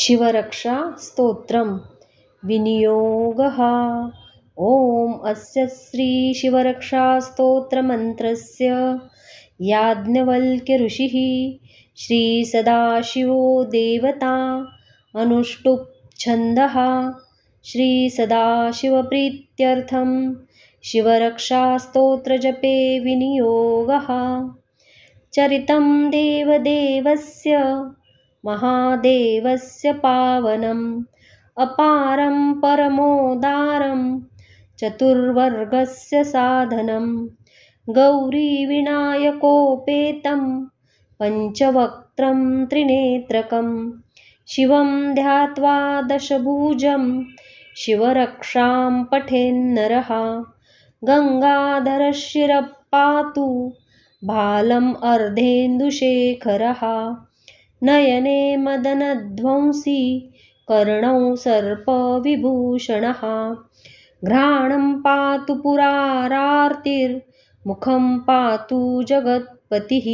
शिवरक्षा स्तोत्रं विनियोगः। ॐ अस्य श्री शिवरक्षा स्तोत्रमन्त्रस्य याज्ञवल्क्य ऋषिः श्री सदाशिवो देवता अनुष्टुप् छन्दः। श्री सदाशिवप्रीत्यर्थं शिवरक्षा स्तोत्रजपे विनियोगः। चरितं देवदेवस्य महादेवस्य पावनम् अपारं परमोदारं चतुर्वर्गस्य साधनं गौरीविनायकोपेतं पञ्चवक्त्रं त्रिनेत्रकं शिवं ध्यात्वा दशभुजं शिवरक्षां पठेन्नरः। गङ्गाधरशिरः पातु भालम् अर्धेन्दुशेखरः नयने मदनध्वंसी कर्णौ सर्पविभूषणः घ्राणं पातु पुरारार्तिर्मुखं पातु जगत्पतिः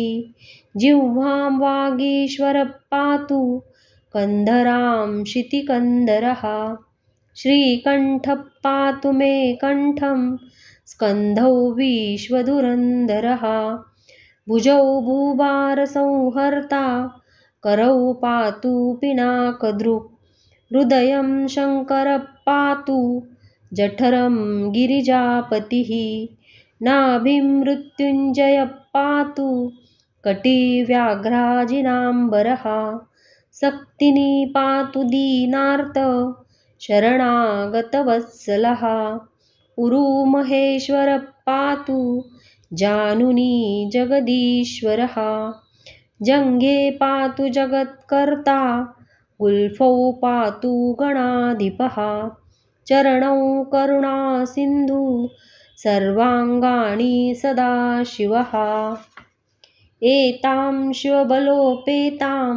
जिह्वां वागीश्वरः पातु कन्धरां शितिकन्धरः श्रीकण्ठः पातु मे कण्ठं स्कन्धौ विश्वधुरन्धरः भुजौ भूभारसंहर्ता करौ पातु पिनाकदृक् हृदयं शङ्करः पातु जठरं गिरिजापतिः नाभिं मृत्युञ्जयः पातु कटिव्याघ्राजिनाम्बरः सक्तिनी पातु दीनार्त शरणागतवत्सलः उरुमहेश्वरः पातु जानुनी जगदीश्वरः जङ्घे पातु जगत्कर्ता गुल्फौ पातु गणाधिपः चरणौ करुणासिन्धु सर्वाङ्गानि सदाशिवः। एतां शिवबलोपेतां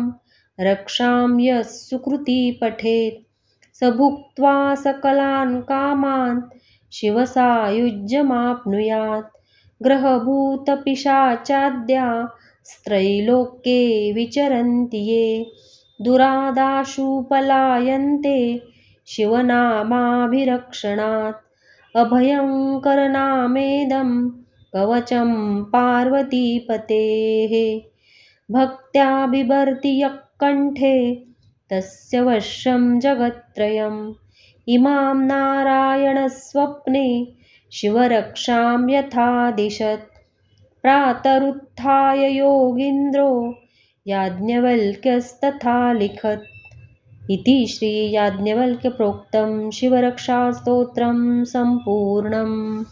रक्षां यः सुकृती पठेत् स भुक्त्वा सकलान् कामान् शिवसायुज्यमाप्नुयात्। ग्रहभूतपिशाचाद्या स्त्रैलोक्ये विचरन्ति ये दुरादाशु पलायन्ते शिवनामाभिरक्षणात्। अभयङ्करनामेदं कवचं पार्वतीपतेः भक्त्या बिभर्ति यः कण्ठे तस्य वश्यं जगत्त्रयम्। इमां नारायणस्वप्ने शिवरक्षां यथादिशत् प्रातरुत्थाय योगीन्द्रो याज्ञवल्क्यस्तथा लिखत्। इति श्री याज्ञवल्क्यप्रोक्तं शिवरक्षास्तोत्रं सम्पूर्णम्।